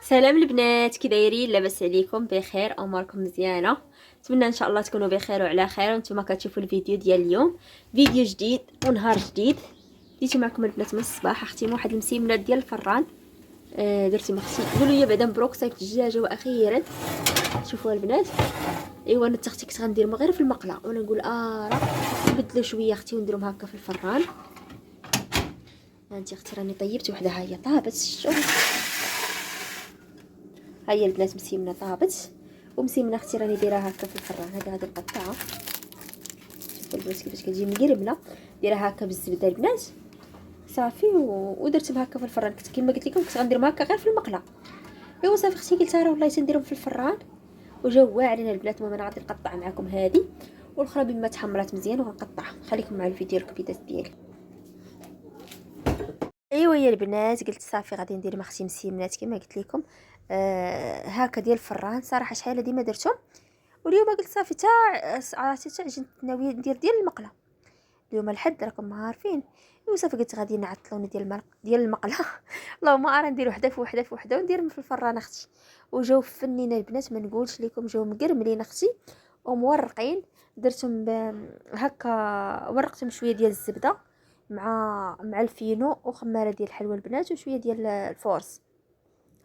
سلام البنات، كي دايرين؟ لاباس عليكم؟ بخير؟ اموركم مزيانه؟ نتمنى ان شاء الله تكونوا بخير وعلى خير. وانتم كتشوفوا الفيديو ديال اليوم، فيديو جديد ونهار جديد. ديتي معكم البنات من الصباح، اختي واحد المسيمنات ديال الفران. درتي مع اختي، قولوا لي بعدا مبروك صيفط الدجاجه واخيرا. شوفوا البنات، ايوا انا اختي كنت غنديرهم غير في المقله، وانا نقول راه نبدلوا شويه اختي ونديرهم هكا في الفران. انت اختي راني طيبت وحده، ها هي طابت. شوفوا، ها هي البنات مسيمنه طابت، ومسيمنه اختي راني دايراها هكا في الفران. هذه غادي نقطعها. شوفوا البنات كيفاش كتجي مقرمله، دايراها هكا بالزبده البنات صافي. ودرتهم هكا في الفران. كنت كما قلت لكم كنت غنديرهم هكا غير في المقله. ايوا صافي اختي قلت راه والله تنديرهم في الفران وجاو واعرين البنات. المهم انا غادي نقطع معكم هذه والاخرى بما تحمرات مزيان وغنقطعها. خليكم مع الفيديو الكبيدات ديالي. ايوا يا البنات، قلت صافي غادي ندير مع اختي مسيمنات كما قلت لكم. هكا ديال الفران صراحه شحال هادي ما درتهم. واليوم قلت صافي عرفتي حتى عجنت ناويه ندير ديال المقله. اليوم الحد راكم عارفين. ايوا صافي قلت غادي نعطلوني ديال المقله اللهم ارا ندير وحده في وحده في وحده ونديرهم في الفران اختي. وجاو فنين البنات، ما نقولش لكم جاو مقرملين اختي ومورقين. درتهم هكا، ورقتهم شويه ديال الزبده مع الفينو وخماره ديال الحلوى البنات وشويه ديال الفورس.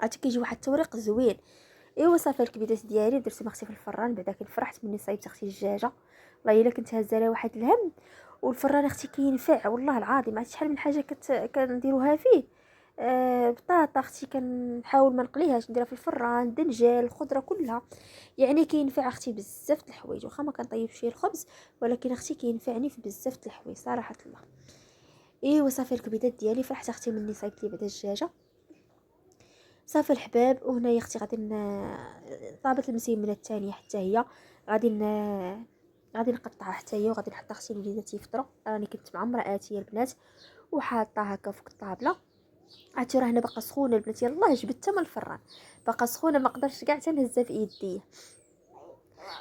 عاد كيجي واحد التوريق زوين. ايوا صافي الكبيدات ديالي درتهم اختي في الفران. بعدا كي فرحت مني صايبت اختي الدجاجه، والله الا كنت هازه لها واحد الهم. والفران اختي كينفع والله العظيم. عرفتي شحال من حاجه كنديروها فيه. بطاطا اختي كنحاول ما نقليهاش، نديرها في الفران، دنجال، الخضره كلها. يعني كينفع اختي بزاف د الحوايج. واخا ما كنطيب شي الخبز، ولكن اختي كينفعني في بزاف د الحوايج صراحه الله. ايوا صافي الكبيدات ديالي فرحت اختي مني صايبت لي بعدا الدجاجه صافي الحباب. وهنايا اختي غادي طابت المسيمنه الثانيه حتى هي غادي نقطعها حتى هي وغادي نحطها اختي الوليدات يفطروا. راني كنت مع امراتي البنات وحاطه هكا فوق الطابله. عرفتي راه هنا باقا سخونه البنات، يلاه جبدتها من الفران باقا سخونه، ما قدرتش كاع حتى نهزها في يدي.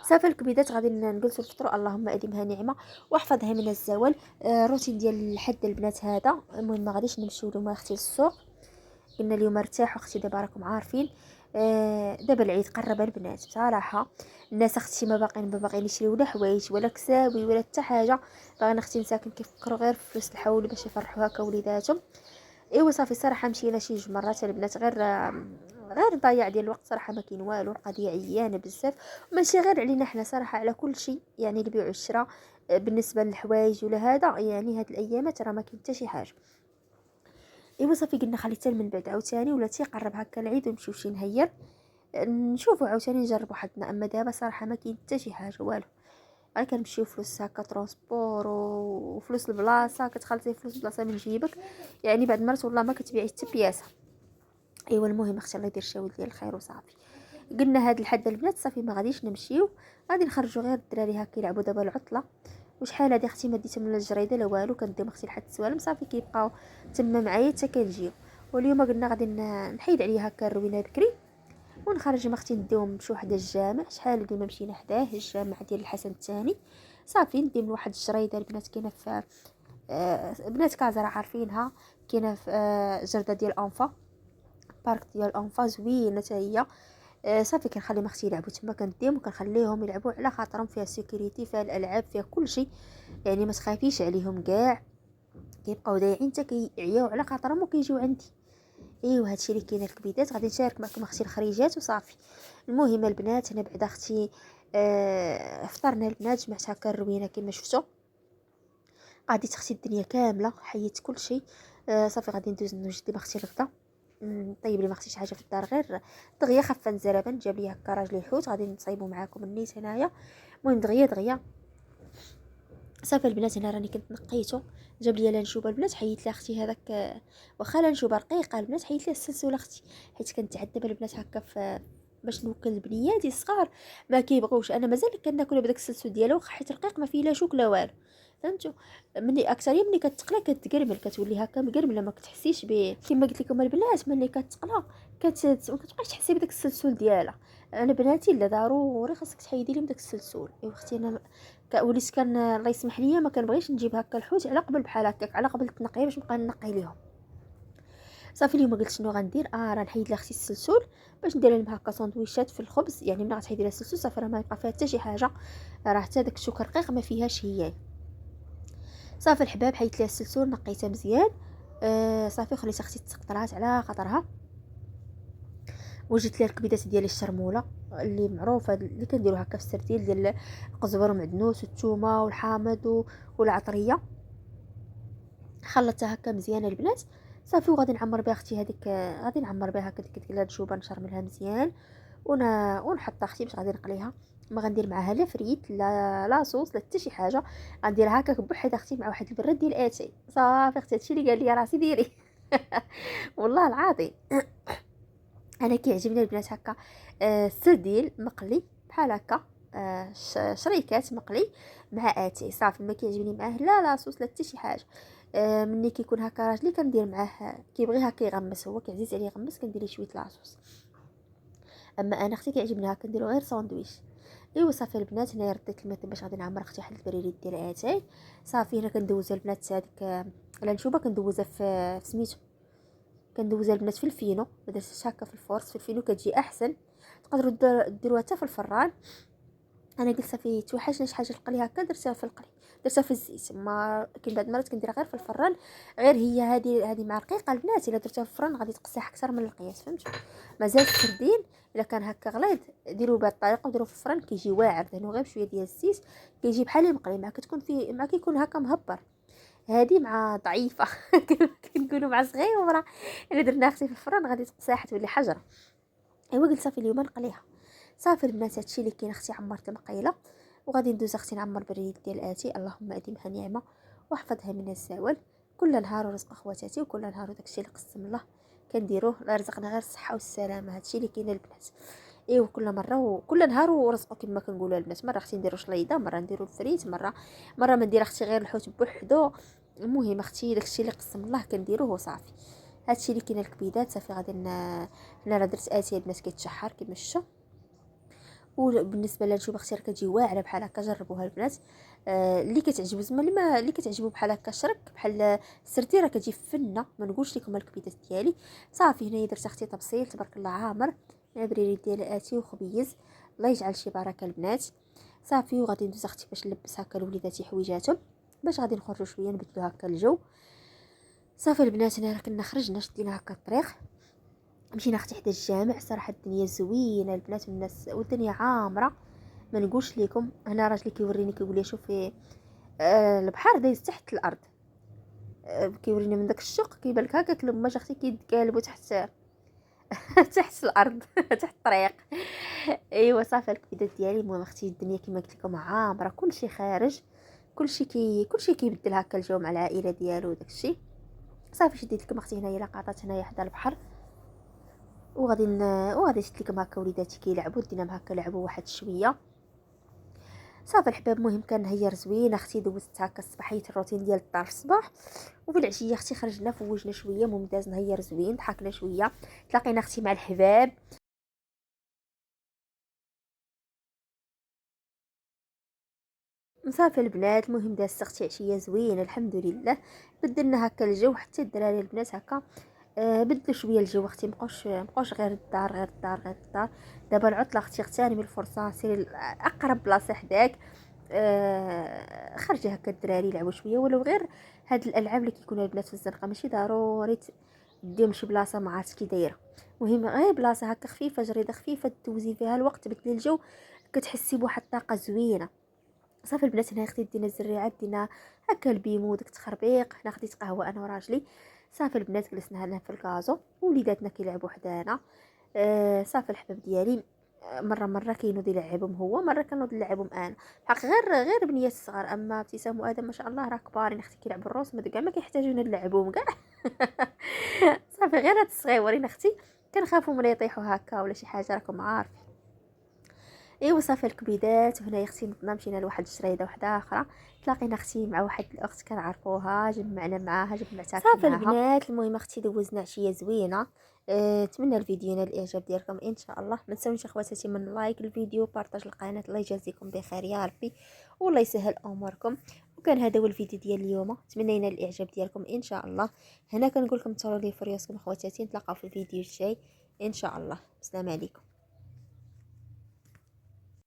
صافي الكبيدات غادي نجلسوا نفطروا. اللهم اديمها نعمه واحفظها من الزوال. روتين ديال الحد البنات هذا. المهم ما غاديش نمشيو اليوم اختي للسوق، قلنا اليوم ارتاحوا اختي. دابا راكم عارفين دابا العيد قرب البنات بصراحه. الناس اختي ما باغيين يشريو لا حوايج ولا كساوي ولا حتى حاجه. باغيين اختي مساكن كيفكروا غير في فلوس الحول باش يفرحوا هكا وليداتهم. ايوا صافي صراحه مشينا شي جوج مرات البنات، غير ضياع ديال الوقت صراحه. ما كاين والو، القضيه عيانه بزاف. ماشي غير علينا حنا صراحه، على كل شيء يعني البيع والشراء. بالنسبه للحوايج ولا هذا يعني هاد الايامات راه ما كاين حتى شي حاجه. ايوا صافي قلنا خلي حتى من بعد عاوتاني ولا تيقرب هكا العيد ونمشيو شي نهير نشوفوا عاوتاني نجربوا حدنا. اما دابا صراحه ما كاين حتى شي حاجه والو. غير كنمشيو فلوس هكا ترونسبور وفلوس البلاصه، كتخلصي فلوس البلاصه من جيبك. يعني بعد مرات والله ما كتبيعي حتى بياسه. ايوا المهم اختي الله يدير الشاول ديال الخير وصافي. قلنا هاد الحد البنات صافي ما غاديش نمشيو، غادي نخرجوا غير الدراري هكا يلعبوا دابا العطله. وشحال هادي اختي ما ديتهم من الجريده لا والو، كنديهم اختي لحد السوالم صافي كيبقاو تما معايا حتى كنجيو. واليوم قلنا غادي نحيد عليا هكا الروينه بكري ونخرج مع اختي نديهم بشي وحده الجامع. شحال ديما مشينا حداه الجامع ديال الحسن الثاني. صافي ندير واحد الجريده البنات كاينه في بنات كازا راه عارفينها. كاينه في جرده ديال انفا، بارك ديال انفا زوينه حتى هي. صافي كنخلي اختي يلعبوا تما، كنديهم وكنخليهم يلعبوا على خاطرهم فيها سيكوريتي، فيها الالعاب، فيها كل شيء. يعني ما تخافيش عليهم كاع، كيبقاو دايعين حتى كيعياو على خاطرهم وكيجيو عندي. ايوا هادشي اللي كاين الكبيدات. غادي نشارك معكم اختي الخريجات وصافي. المهم البنات هنا بعدا اختي فطرنا البنات، جمعت هكا الروينه كما شفتوا. قعدت اختي الدنيا كامله حيت كل شيء. صافي غادي ندوز نوجد مع اختي الغدا. طيب لي ما اختيش حاجه في الدار غير دغيا خفه نزربه. جاب لي هكا راجلي الحوت غادي نصايبو معاكم النيت هنايا. المهم دغيا صافي البنات هنا راني كنت نقيتو. جاب لي لانشوبه البنات، حيت لي اختي هذاك واخا لانشوبه رقيقه البنات، حيت لي السلسله اختي. حيت كنتعذب البنات هكا في باش نوكل البنياتي الصغار ما كيبغوش. انا مازال كناكل بداك السلسل ديالو حيت رقيق ما فيه لا شوك لا والو. فهمتوا؟ مني اكثر ملي كتقلى كتقرمل، كتولي هكا مقرمله، ما كتحسيش به كما قلت لكم البنات. ملي كتقلى ما كتبقاش تحسي بداك السلسل ديالها. انا بناتي لا ضروري خاصك تحيدي لي من داك السلسول. ايوا اختي انا وليت الله يسمح لي ما كنبغيش نجيب هكا الحوت على قبل بحال هكاك، على قبل تنقيه باش نبقى نقي ليهم. صافي اليوم قلت شنو غندير، راه نحيد لها اختي السلسول باش ندير لهم هكا ساندويشات في الخبز. يعني ملي غتحيدي لها السلسول صافي راه ما يبقى فيها حتى شي حاجه، راه حتى داك الشوك رقيق ما فيهاش هي. صافي الحباب حيدت لها السلسول نقيتها مزيان. صافي خليت اختي تقطرات على خاطرها، وجدت لها الكبيدات ديال الشرموله اللي معروفه اللي كنديرو هكا في السرديل ديال القزبر ومعدنوس والثومه والحامض والعطريه. خلطتها هكا مزيانه البنات. صافي وغادي نعمر بها اختي هذيك، غادي نعمر بها هكا ديك الجوبه، نشرملها مزيان ونحط اختي باش غادي نقليها. ما غندير معاها لا فريت لا صوص لا حتى شي حاجه، غنديرها هكا بوحدها اختي مع واحد البراد ديال اتاي. صافي اختي هادشي اللي قال لي راسي ديري. والله العظيم انا كيعجبني البنات هكا السرديل مقلي بحال هكا، شريكات مقلي مع اتاي. صافي ما كيعجبني معاه لا صوص لا حتى شي حاجه. ملي كيكون هكا راجلي كندير معاه كيبغي هكا يغمس، هو كيعزيز عليه يغمس، كندير شويه لاصوص. اما انا اختي كيعجبني هكا نديرو غير ساندويش. ايوا صافي البنات هنايا رديت الماء باش غادي نعمر اختي واحد البريريت ديال اتاي. صافي هنا كندوزها البنات هذيك لانشوبه كندوزها في سميتو، كندوزها البنات في الفينو. ما درتش هكا في الفورس، في الفينو كتجي احسن. تقدروا ديروها حتى في الفران. انا قلت صافي توحشني شي حاجه القلي هكا درتها في القلي، درتها في الزيت. ما كاين بعض المرات كنديرها غير في الفران. غير هي هذه مع رقيقه البنات، الا درتها في الفران غادي تقصح اكثر من القياس، فهمتوا؟ مازال السردين الا كان هكا غليظ ديروه بهذه الطريقه وديروه في الفران كيجي واعر، دهنوه غير بشويه ديال الزيت كيجي بحال مقلي، مع كتكون فيه مع كيكون هكا مهبر. هذه مع ضعيفه. كنقولوا مع صغيره الا درنا اختي في الفران غادي تقصح تولي حجره. ايوا قلت صافي اليوم نقليها. صافي البنات هادشي اللي كاين اختي، عمرت المقيله وغادي ندوز اختي نعمر بريد ديال اتي. اللهم اديمها نعمه واحفظها من الزوال. كل نهار ورزق خواتاتي، وكل نهار داكشي اللي قسم الله كنديروه، لا رزقنا غير الصحه والسلامه. هادشي اللي كاين البنات. ايوا كل مره وكل نهار ورزقه كما كنقولوا البنات. مره اختي نديرو شليضه، مره نديرو الفريت، مره ما ندير اختي غير الحوت بوحدو. المهم اختي داكشي اللي قسم الله كنديروه وصافي. هادشي اللي كاين الكبيدات. صافي غادي هنا راه درت اتاي البنات كيتشحر كما شفتوا. وبالنسبه للشوبه اختي راه كتجي واعره بحال هكا، جربوها البنات. اللي كتعجبو زعما اللي كتعجبو بحال هكا شرك بحال السردي راه كتجي فنه، ما نقولش لكم الكبيدات ديالي. صافي هنايا درت اختي تبصيل تبارك الله عامر مع بريريت ديال اتي وخبيز. الله يجعل شي بركه البنات. صافي وغادي ندوز اختي باش نلبس هكا لوليداتي حويجاتهم باش غادي نخرجوا شويه نبدلوا هكا الجو. صافي البنات هنا كنا خرجنا شدينا هكا الطريق، مشينا اختي حدا الجامع. صراحه الدنيا زوينه البنات والناس والدنيا عامره، ما نقولش لكم. هنا راجلي كيوريني كيقول لي شوفي البحر دايز تحت الارض. كيوريني من داك الشق كيبان لك هكاك لما اختي كيتقالبوا تحت تحت الارض. تحت الطريق. ايوا صافي الكبيدات ديالي. المهم اختي الدنيا كما قلت لكم عامره، كلشي خارج، كلشي كيبدل هكا الجو مع العائله ديالو وداكشي. صافي شديت لكم اختي هنايا لقطات هنايا حدا البحر. وغادي شفت لكم هكا وليداتي كيلعبوا، ديناهم هكا لعبوا واحد شويه. صافي الحباب المهم كان نهير زوين اختي. دوزت هكا الصباحيه الروتين ديال الدار في الصباح، وفي العشيه اختي خرجنا فوجنا شويه ممتاز نهير زوين ضحكنا شويه، تلاقينا اختي مع الحباب. صافي البنات المهم دازت اختي عشيه زوينه الحمد لله. بدلنا هكا الجو حتى الدراري البنات هكا بدلوا شويه الجو اختي. مبقوش غير الدار غير الدار غير الدار. دابا العطله اختي اغتنمي الفرصه، سيري اقرب بلاصه حداك. خرجي هكا الدراري يلعبوا شويه، ولو غير هاد الالعاب اللي كيكونوا البنات في الزنقه ماشي ضروري ديهم شي بلاصه ما عرفتش كي دايره. مهم غير بلاصه هكا خفيفه، جريده خفيفه توزي فيها الوقت تبدلي الجو، كتحسي بواحد الطاقه زوينه. صافي البنات هنا خديت دينا الزريعات دينا هكا البيمو داك التخربيق. هنا خديت قهوه انا وراجلي. صافي البنات جلسنا هنا في الكازو ووليداتنا كيلعبوا حدانا. صافي الحباب ديالي مره كينوض يلعبهم هو، مره كنوض نلعبهم انا. حق غير بنيات الصغار. اما ابتسام وادم ما شاء الله راه كبارين اختي كيلعبوا الروس ما كاع ما كيحتاجونا نلعبوهم كاع. صافي غير هاد الصغيورين اختي كنخافوا من يطيحوا هكا ولا شي حاجه راكم عارفين. ايوا صافي الكبيدات. وهنايا اختي نضنا مشينا لواحد الشريده واحده اخرى، تلاقينا اختي مع واحد الاخت كنعرفوها، جمعنا معاها، جمعتها صافي معاها البنات. المهم اختي دوزنا عشيه زوينه. نتمنى الفيديو ينال الاعجاب ديالكم ان شاء الله. ما تنساوش اخواتاتي من لايك الفيديو، بارطاج القناه. الله يجازيكم بخير يا ربي، والله يسهل اموركم. وكان هذا هو الفيديو ديال اليوم، نتمنى ينال الاعجاب ديالكم ان شاء الله. هنا كنقول لكم تهلاو لي في ريوسكم اخواتاتي، نتلاقاو في الفيديو الجاي ان شاء الله. السلام عليكم.